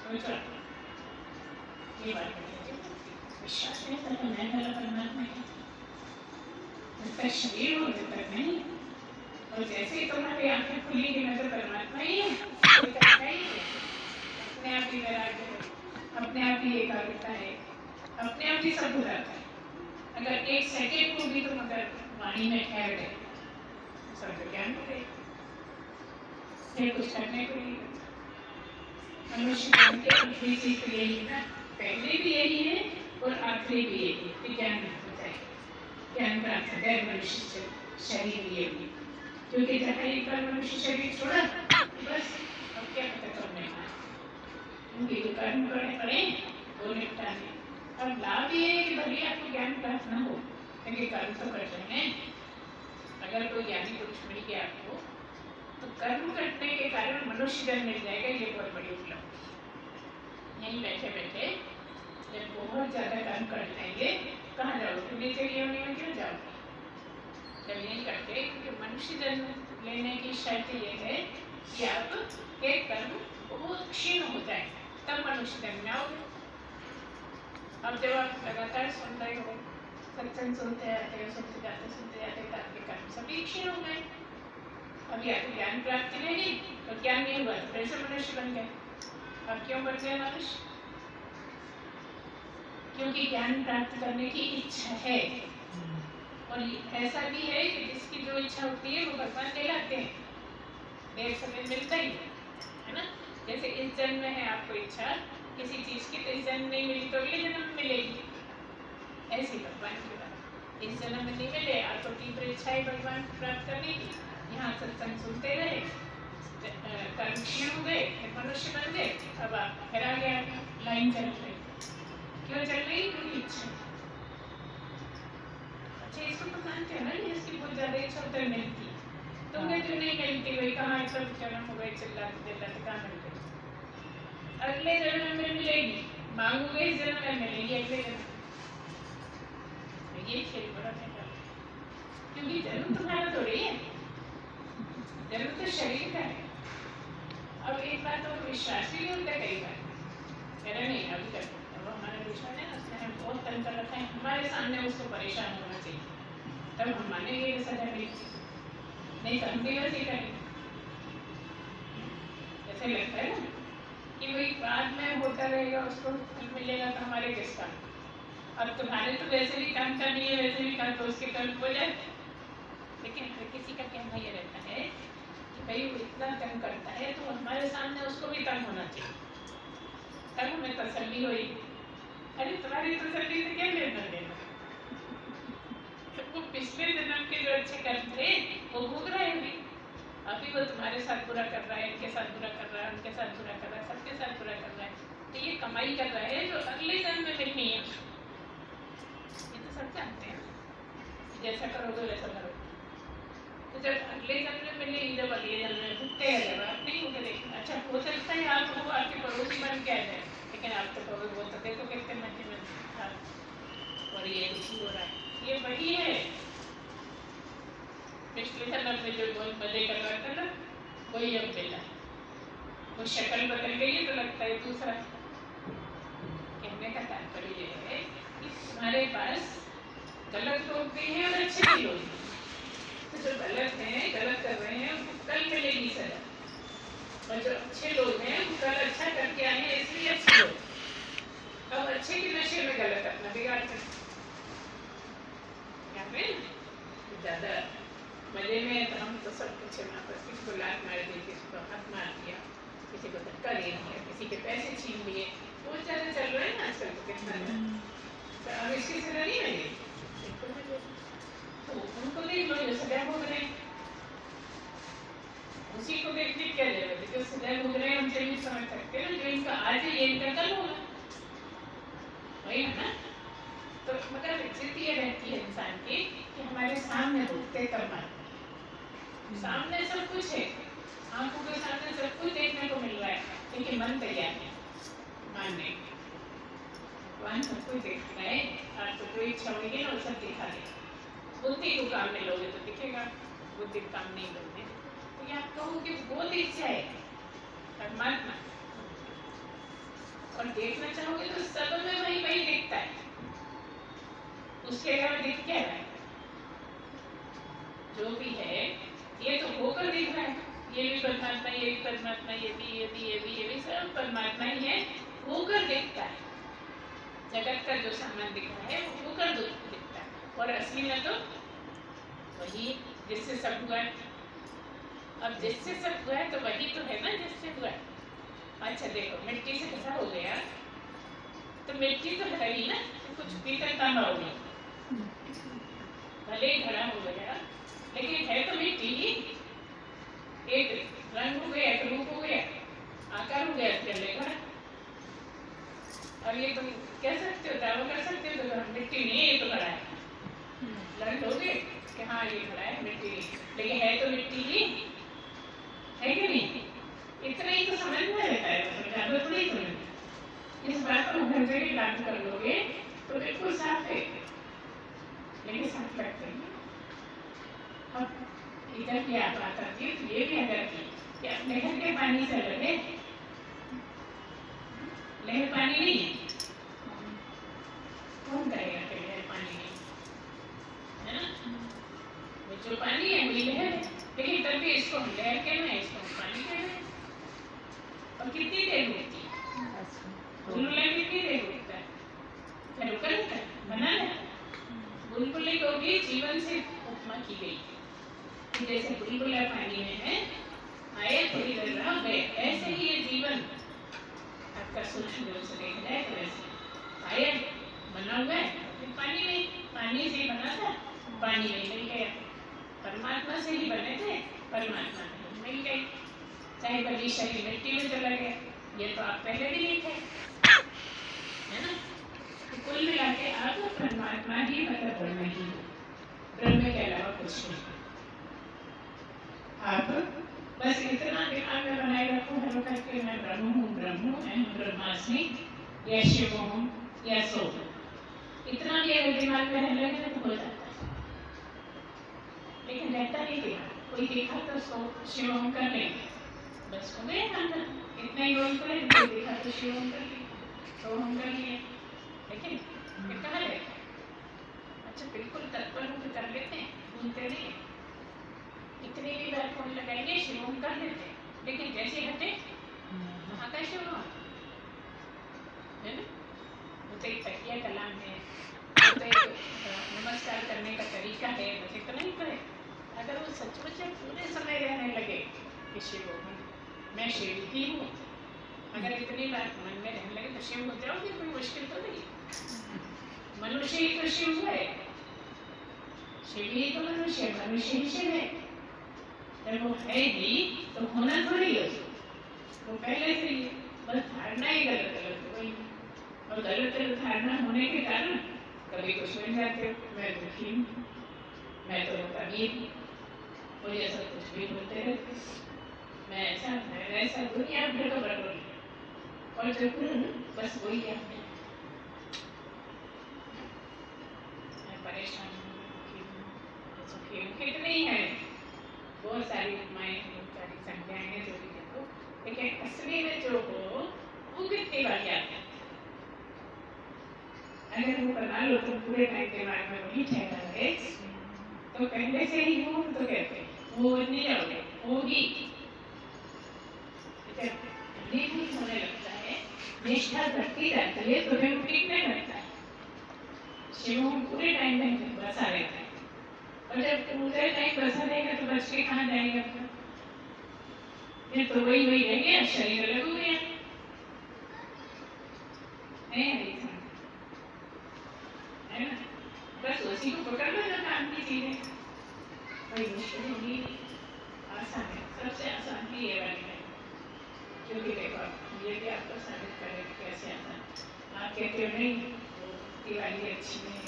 सोचो ये बात विश्वास नहीं करता मैं पहला परमात्मा है, उसका शरीर हो जब तक नहीं। और जैसे ही तुम्हारी आंखें खुली कि मैं तो परमात्मा ही है, अपने आप ही वैराग्य है, अपने आप ही एकाग्रता है, अपने आप ही सब हो जाता है। अगर एक सेकेंड को भी तुम अगर वाणी में ठहर गए, सब ज्ञान हो गए, फिर कुछ करने को नहीं होता। मनुष्य ज्ञान के आखिरी चीज तो यही है ना, पहले भी यही है और आखिरी भी यही है कि ज्ञान होता है, ज्ञान प्राप्त होता है मनुष्य शरीर ये भी, क्योंकि जहाँ एक बार मनुष्य शरीर छोड़ा बस अब क्या पता कब नहीं आए, उनके जो कर्म पड़े वो निपटाने। अब लाभ ये है कि भले आपको ज्ञान प्राप्त न हो, क्योंकि कर्म तो कर रहे हैं। अगर कोई ज्ञानी पुरुष मिल गया आपको तो कर्म करने के कारण मनुष्य जन्म मिल जाएगा, ये बहुत बड़ी उपलब्धि। यहीं बैठे बैठे जब बहुत ज्यादा कर्म कर जाएंगे, कहाँ जाओगे? नीचे योनि में क्यों जाओगे? जब नहीं करते, क्योंकि मनुष्य जन्म लेने की शर्त ये है कि आप एक कर्म बहुत क्षीण हो जाए तब मनुष्य जन्म में आओगे। अब जब आप लगातार सुन रहे हो, सत्संग सुनते आते हो, सुनते जाते तो आपके कर्म सभी क्षीण हो गए। अब या तो ज्ञान प्राप्ति नहीं, तो ज्ञान नहीं हुआ तो फिर से मनुष्य बन गए। अब क्यों बन गए मनुष्य? क्योंकि ज्ञान प्राप्त करने की इच्छा है, और ऐसा भी है कि जिसकी जो इच्छा होती है वो भगवान दिलाते हैं, देर समय मिलता ही है ना। जैसे इस जन्म में है आपको इच्छा किसी चीज की, तो इस जन्म नहीं मिली तो अगले जन्म में मिलेगी। ऐसी भगवान की बात, इस जन्म में नहीं मिले आपको तीव्र इच्छा है भगवान प्राप्त करने की, यहाँ सत्संग सुनते रहे, कर्म क्षीण हो गए, मनुष्य बन गए, अब आप फिर आ गया लाइन चल रही। क्यों चल रही? क्योंकि इच्छा। अच्छा, इसको तो मानते हो ना, इसकी बहुत ज्यादा इच्छा उतर मिलती, तुम्हें जो नहीं मिलती वही कहाँ सब जन्म हो गए चिल्लाते कहाँ मिल गई, अगले जन्म में मिलेगी, मांगोगे इस जन्म में मिलेगी अगले जन्म। ये खेल बड़ा है, क्योंकि जन्म तुम्हारा थोड़ी है, जन्म तो शरीर का है। अब एक बात तो विश्वास ही होता है, कई बार कहना नहीं अभी तक हमारा विश्वास है ना, उसने हम बहुत तंग कर रखा है, हमारे सामने उसको परेशान होना चाहिए तब हम मानेंगे कि सजा मिली, नहीं तो हम दिवस ही करेंगे। ऐसे लगता है ना कि वही बाद में होता रहेगा, उसको फल मिलेगा तो हमारे किस काम। अब तुम्हारे तो वैसे भी काम का नहीं है, वैसे भी काम तो उसके कर्म हो जाए, लेकिन हर किसी का कहना ये रहता है कि भाई वो इतना तंग करता है तो हमारे सामने उसको भी तंग होना चाहिए, तब हमें तसल्ली हुई। अरे तुम्हारी तसल्ली से क्या लेना देना, वो पिछले जन्म के जो अच्छे कर्म थे वो भोग रहे हैं, अभी वो तुम्हारे साथ बुरा कर रहा है, इनके साथ बुरा कर रहा है, उनके साथ बुरा कर रहा है, सबके साथ बुरा कर रहा है, तो ये कमाई कर रहा है जो अगले जन्म में मिलनी है। ये तो सब जानते हैं, जैसा करोगे वैसा करोगे, तो जब अगले जन्म में मिलेगी, जब अगले जन्म में भुगते हैं, जब आप नहीं होगे देखना। अच्छा, हो सकता है आप वो आपके पड़ोसी बन के आ जाए, लेकिन आप तो कहोगे वो तो देखो कितने मजे में था और ये दुखी हो रहा है, ये वही है पिछले जन्म में जो बहुत मजे कर रहा था ना, वही अब मिला। वो शक्ल बदल गई है तो लगता है दूसरा। कहने का तात्पर्य ये है कि तुम्हारे पास गलत लोग भी हैं और अच्छे भी लोग हैं, तो जो गलत हैं, गलत कर रहे हैं, उनको कल मिलेगी सजा, और जो अच्छे लोग हैं वो कल अच्छा करके आए हैं इसलिए अच्छे लोग, अब अच्छे के नशे में गलत अपना बिगाड़ कर ज्यादा मजे में तो हम तो सब कुछ किसी को लात मार दी, किसी को हाथ मार दिया, किसी को धक्का दे दिया, किसी के पैसे छीन लिए, बहुत ज्यादा चल रहा है ना आजकल तो कितना, तो अब इसकी सजा नहीं मिलेगी, तो उनको देख लो जो सजा भोग रहे हैं, उसी को देखने क्या जरूरत है, जो सजा भोग रहे हैं उनसे भी समझ सकते हैं जो इनका आज है ये इनका कल होगा, वही है ना। तो मगर जिद ये रहती है इंसान की कि हमारे सामने रुकते परमात्मा, सामने सब कुछ है, आंखों के सामने सब कुछ देखने को मिल रहा है, लेकिन मन तैयार है मानने। भगवान सब कुछ देखता है, आपको जो इच्छा होगी ना वो सब दिखा देगा। बुद्धि को काम में लोगे तो दिखेगा, बुद्धि को काम नहीं लोगे तो आप कहोगे बहुत इच्छा है परमात्मा, और देखना चाहोगे तो सब में वही वही दिखता है, उसके अलावा दिख क्या रहा है? जो भी है ये तो होकर दिख रहा है, ये भी परमात्मा, ये भी परमात्मा, ये भी सब परमात्मा ही है, होकर दिखता है। जगत का जो सामान दिख रहा है वो होकर दिखता है, और असली में तो वही जिससे सब हुआ है। अब जिससे सब हुआ है तो वही तो है ना जिससे हुआ है। अच्छा देखो, मिट्टी से कैसा हो गया, तो मिट्टी तो है ही ना, तो कुछ भीतर तांबा हो गया, भले ही घड़ा हो गया, लेकिन है तो मिट्टी ही। एक रंग हो गया, एक रूप हो गया, आकार हो गया, चले घड़ा। और ये तुम कह सकते हो, दावा कर सकते हो तो मिट्टी नहीं है, ये तो घड़ा है, लड़ लोगे कि हाँ ये घड़ा है, मिट्टी नहीं, लेकिन है तो मिट्टी ही है कि नहीं? इतना ही तो समझ में रहता है, समझाना तो नहीं समझ। इस बात को घर में लागू कर लोगे तो बिल्कुल साफ है, लेकिन साफ लगते हैं। अब इधर की आप बात आती है तो ये भी अगर की कि अपने घर के पानी से लगे, लहर पानी नहीं है, कौन करेगा कि लहर पानी नहीं है ना? वो जो पानी है वही लहर है, लेकिन तब भी इसको हम लहर कहना है, इसको हम पानी कहना है। और कितनी देर होती है, बुलबुला कितनी देर होता है, क्या रुका रहता है, बना है। बुलबुले को भी जीवन से उपमा की गई कि जैसे बुलबुला पानी में है, आए थोड़ी देर रह गए, ऐसे ही ये जीवन आपका सूक्ष्म रूप से देख रहा है, तो वैसे आया बना हुआ है, फिर पानी में, पानी से बना था, पानी में मिल गया, परमात्मा से ही बने थे, परमात्मा में मिल गए, चाहे भली शरीर मिट्टी में चला गया, ये तो आप पहले भी लिखे है ना। तो कुल मिला के आप परमात्मा ही मतलब ब्रह्म ही, ब्रह्म के अलावा कुछ नहीं। आप बस इतना दिमाग में बनाए रखो हर करके, मैं ब्रह्म हूँ, ब्रह्मास्मि, या शिव हूँ, या सो, इतना भी अगर दिमाग में रहने लगे तो हो जाता है, लेकिन रहता नहीं दिमाग। कोई देखा तो सो शिव हम कर लेंगे, बस हो गया काम, इतना ही रोल करें, कोई देखा तो शिव हम कर लेंगे, तो हम कर लिए, लेकिन फिर कहाँ रहता है? अच्छा बिल्कुल तत्पर होकर कर लेते हैं, भूलते नहीं, इतनी भी बार फोन लगाएंगे शिव हम कर लेते हैं, लेकिन जैसे हटे वहाँ का शिव है ना। वो तो एक तकिया कलाम है, वो तो एक नमस्कार करने का तरीका है, बस इतना ही करे। अगर वो सचमुच पूरे समय रहने लगे कि शिव हूँ, मैं शिव ही हूँ, अगर इतनी बात मन में रहने लगे तो शिव हो जाओगे, कोई मुश्किल तो नहीं। मनुष्य ही तो शिव है, शिव ही तो मनुष्य, मनुष्य ही शिव है। जब वो है ही तो होना थोड़ी है, वो पहले से ही, बस धारणा ही गलत हो गई, और गलत धारणा होने के कारण कभी कुछ मिल जाते हो, मैं दुखी हूँ, मैं तो अमीर हूँ, मुझे ऐसा कुछ भी बोलते रहते, मैं ऐसा मैं वैसा, दुनिया भर का बड़बड़, और जब बस वही है, मैं परेशान हूँ, सुखी हूँ, कितने ही है, बहुत सारी उपमाएं, बहुत सारी संज्ञाएं हैं जो भी देखो, लेकिन असली में जो हो वो कितनी बार याद है। अगर वो बना लो तो पूरे टाइम दिमाग में वही ठहरा है, तो पहले से ही वो तो कहते हैं वो नहीं जाओगे, वो ही होने लगता है, निष्ठा घटती जाती है, तो फिर वो टिकने लगता है। शिव पूरे टाइम में बसा रहता है, और जब पूरे टाइम बसा रहेगा तो बच के कहाँ जाएगा, फिर तो वही रह गया, शरीर अलग हो गया, है ना। बस उसी को पकड़ लो जो काम की चीज है, कोई मुश्किल होगी, आसान है, सबसे आसान ही ये वाली है, क्योंकि देखो ये भी आपको साबित करेगा कैसे आसान। आप कहते हो नहीं वो ये वाली अच्छी है,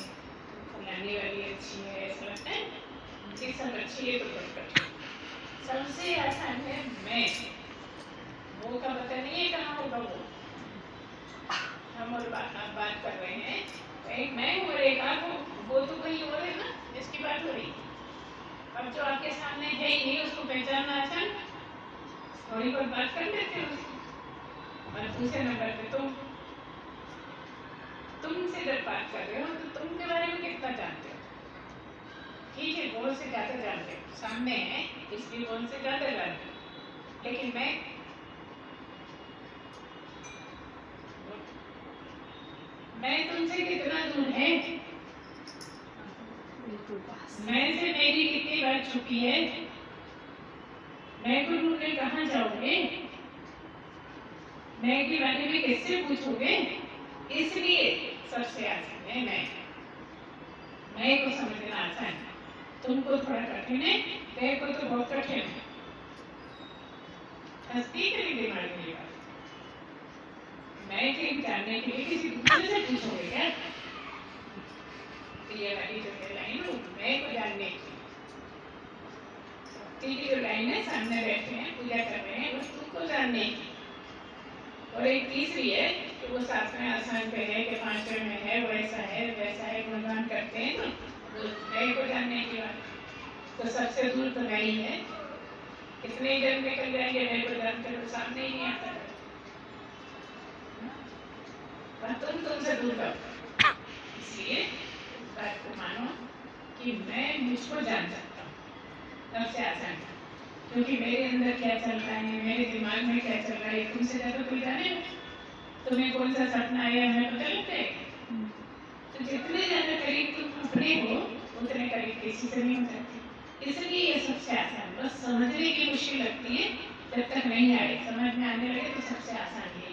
फलाने वाली अच्छी है, ऐसा लगता है ये सब अच्छी है तो बहुत कठिन। सबसे आसान है मैं, वो का पता नहीं है कहाँ होगा वो। हम और आप बात कर रहे हैं, एक मैं हूँ और एक आप हो, वो तो कोई और है ना जिसकी बात हो रही है। अब जो आपके सामने है ही नहीं उसको पहचानना आसान, थोड़ी बहुत बात कर लेते हो उसकी। और दूसरे नंबर पे तुमसे जब बात कर रहे हो तो तुम के बारे में कितना जानते हो? ठीक है, गोल से ज़्यादा जानते हो, सामने है इसलिए गोल से ज़्यादा जानते हो, लेकिन मैं तुमसे कितना दूर है? बिल्कुल पास। मैं से मेरी कितनी बात चुकी है? मैं को ढूंढने कहाँ जाओगे? मैं के बारे में किससे पूछोगे? इसलिए सबसे आसान है मैं को समझना आसान है, तुमको थोड़ा कठिन है, तेरे को तो बहुत कठिन है। हंसती करी दिमाग में बात, मैं के जानने के लिए किसी दूसरे से पूछोगे क्या? ये वाली जो लाइन मैं को जानने की जो लाइन है, सामने बैठे हैं पूजा कर रहे हैं, उस तुमको जानने की। और एक तीसरी है कि वो साथ में आसान पे है कि 5वें में है, वैसा है वैसा है, गुणगान करते हैं तो मैं को जानने की बात। तो सबसे दूर तो मैं ही है, कितने जन निकल जाएंगे मैं को जानते तो सामने ही नहीं आता। तुमसे दूर करो, इसलिए बात को मानो कि मैं मुझको जान सकता हूँ, सबसे आसान है। क्योंकि मेरे अंदर क्या चल रहा है, मेरे दिमाग में क्या चल रहा है, तुमसे ज़्यादा कोई जाने। तुम्हें कौन सा सपना आया हमें पता लगता है? तो जितने ज़्यादा करीब तुम अपने हो उतने करीब किसी से नहीं हो सकती। इसलिए ये सबसे आसान, बस समझने की मुश्किल लगती है, जब तक नहीं आए, समझ में आने लगे तो सबसे आसान है।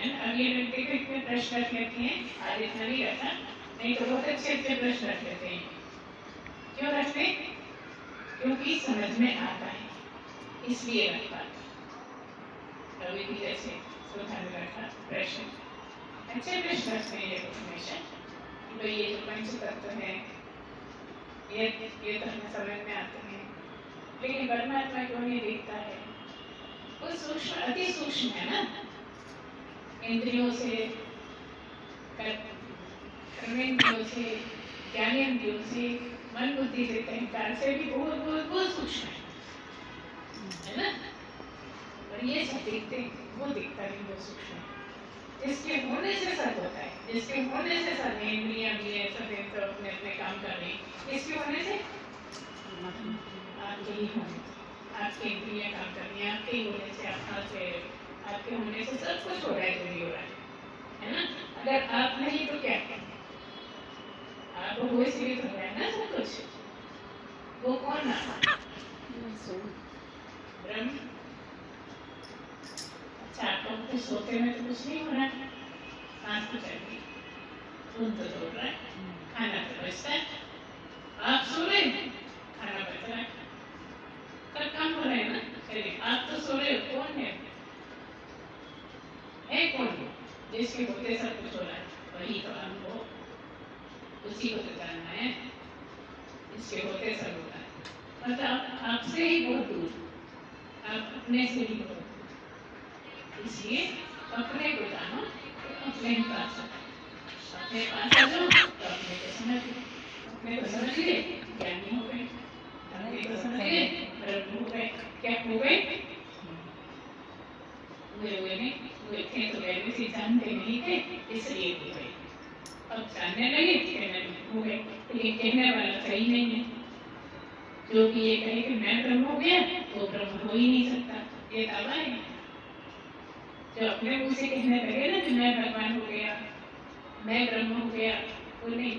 अब ये व्यक्ति को इतने प्रश्न रख लेती हैं, आज इतना नहीं रखा, नहीं तो बहुत अच्छे अच्छे प्रश्न रख लेते हैं। क्यों रखते? क्योंकि समझ में आता है, इसलिए रख पाते। कभी भी जैसे सुधार रखा प्रश्न, अच्छे प्रश्न रखते हैं ये हमेशा कि भाई ये जो पंच तत्व है ये तो हमें समझ में आते हैं, लेकिन परमात्मा क्यों नहीं दिखता है? वो सूक्ष्म, अति सूक्ष्म है ना, इंद्रियों से, कर्मेंद्रियों से, ज्ञानेंद्रियों से, मन बुद्धि से, अहंकार से भी बहुत बहुत बहुत सूक्ष्म है ना। और ये सब दिखते वो दिखता नहीं, वो सूक्ष्म है। जिसके होने से सब होता है, जिसके होने से सब इंद्रियां भी है, सब अपने अपने काम कर रही, इसके होने से आपके ही होने से, आपकी इंद्रियां काम कर रही है, आपके ही होने से, आपके होने से सब कुछ हो रहा है, जो भी हो रहा है ना। अगर आप नहीं तो क्या करें? आप हो इसलिए तो है ना सब कुछ। वो कौन है? ब्रह्म। अच्छा, आपको कुछ सोते में तो कुछ नहीं हो रहा है, सांस तो चल रही, खून तो दौड़ रहा है, खाना तो बचता है, आप सो रहे हैं, खाना बच रहा है, कब काम हो रहा है ना। चलिए, आप तो सो रहे हो, कौन है कौन है जिसके होते सब कुछ हो रहा है? वही तो हमको, उसी को तो जानना है, इसके होते सब होता है। मतलब आपसे ही बहुत दूर, आप अपने से ही बहुत दूर, इसलिए अपने को जानो तो अपने ही पास हो, अपने पास आ जाओ तो अपने को समझ लो, अपने को समझ लिए ज्ञानी हो गए, अपने को समझ लिए ब्रह्म हो गए। क्या हो गए? हुए नहीं, हुए थे तो पहले से जानते नहीं थे, इसलिए हो गए। अब जानने लगे हो गए, लेकिन कहने वाला सही नहीं है। जो कि ये कहे कि मैं ब्रह्म हो गया, वो ब्रह्म हो ही नहीं सकता, ये दावा है। जो अपने मुंह से कहने लगे ना कि मैं भगवान हो गया, मैं ब्रह्म हो गया, वो नहीं।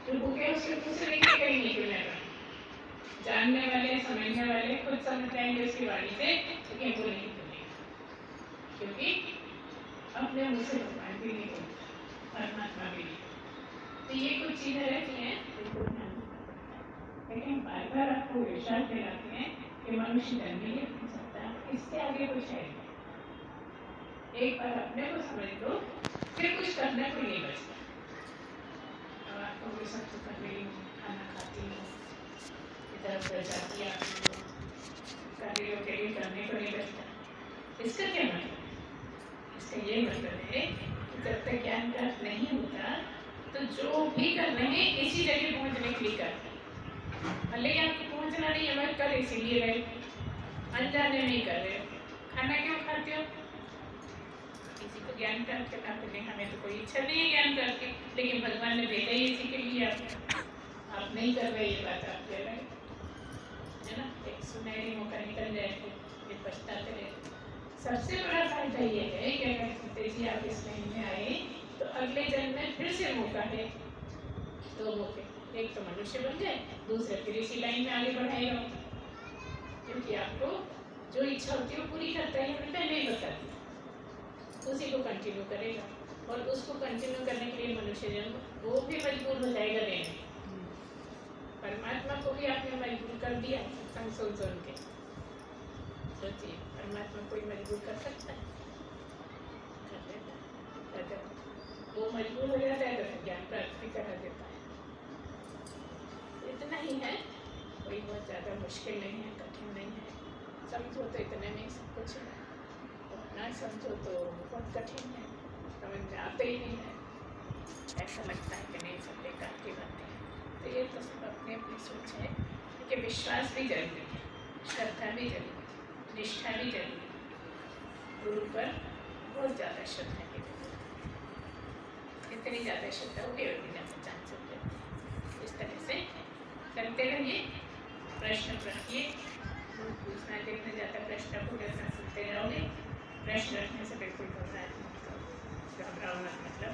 जो हो गया उसके मुंह से नहीं कहेंगे कि मैं ब्रह्म। जानने वाले, समझने वाले खुद समझ जाएंगे उसकी वाणी से, लेकिन वो नहीं बोलेंगे, क्योंकि अपने मुंह से भगवान भी नहीं बोलता, परमात्मा भी नहीं। तो ये कुछ चीजें रहती हैं, लेकिन बार बार आपको विश्वास दिलाते हैं कि मनुष्य जन्म नहीं ले सकता, इससे आगे कुछ है। एक बार अपने को समझ लो फिर कुछ करने को नहीं बचता। अब आपको ये सब तो कर रही हूँ, खाना खाती हूँ, इधर उधर जाती आती हूँ, कार्यों के लिए करने को नहीं बचता। इसका क्या मतलब है? इसका ये मतलब है कि जब तक ज्ञान प्राप्त नहीं होता तो जो भी कर रहे हैं इसी जगह पहुंचने के लिए करते हैं। भले ही आपको पहुंचना नहीं है, मगर कर इसीलिए रहे, अनजाने नहीं कर रहे हो। खाना क्यों खाते हो? किसी को ज्ञान प्राप्त करना, पहले हमें तो कोई इच्छा नहीं है ज्ञान प्राप्त की, लेकिन भगवान ने भेजा ही इसी के लिए। आप नहीं कर रहे, ये बात आप कह रहे है ना। एक सुनहरी मौका निकल जाए तो फिर पछताते रहे। सबसे बड़ा फायदा ये है कि अगर सीते जी आप इस लाइन में आए तो अगले जन्म में फिर से मौका है, दो मौके, एक तो मनुष्य बन जाए, दूसरे फिर इसी लाइन में आगे बढ़ाएगा, क्योंकि आपको जो इच्छा होती है वो पूरी करता है, हमने पहले ही बता दिया, उसी को कंटिन्यू करेगा। और उसको कंटिन्यू करने के लिए मनुष्य जन्म वो भी मजबूर हो जाएगा देने। परमात्मा को भी आपने मजबूर कर दिया संग सुन के। सोचिए, परमात्मा कोई मजबूर कर सकता है? कर देता है। वो मजबूर हो जाता है तो ज्ञान प्राप्त भी करा देता है। इतना ही है, कोई बहुत ज़्यादा मुश्किल नहीं है, कठिन नहीं है। समझो तो इतने में सब कुछ है, और ना समझो तो बहुत कठिन है, समझ में आते ही नहीं है। ऐसा लगता है कि नहीं सब बेकार की बातें हैं। तो ये तो सब अपनी अपनी सोच है कि विश्वास भी जरूरी है, श्रद्धा भी जरूरी है, निष्ठा भी जरूरी है। गुरु पर बहुत ज़्यादा श्रद्धा की जरूरत है। इतनी ज़्यादा श्रद्धा होगी और बिना पहचान सकते। इस तरह से करते रहिए, प्रश्न रखिए, पूछना जितने ज़्यादा प्रश्न को जैसा सुनते जाओगे। प्रश्न रखने से बिल्कुल घबराओ मत, मतलब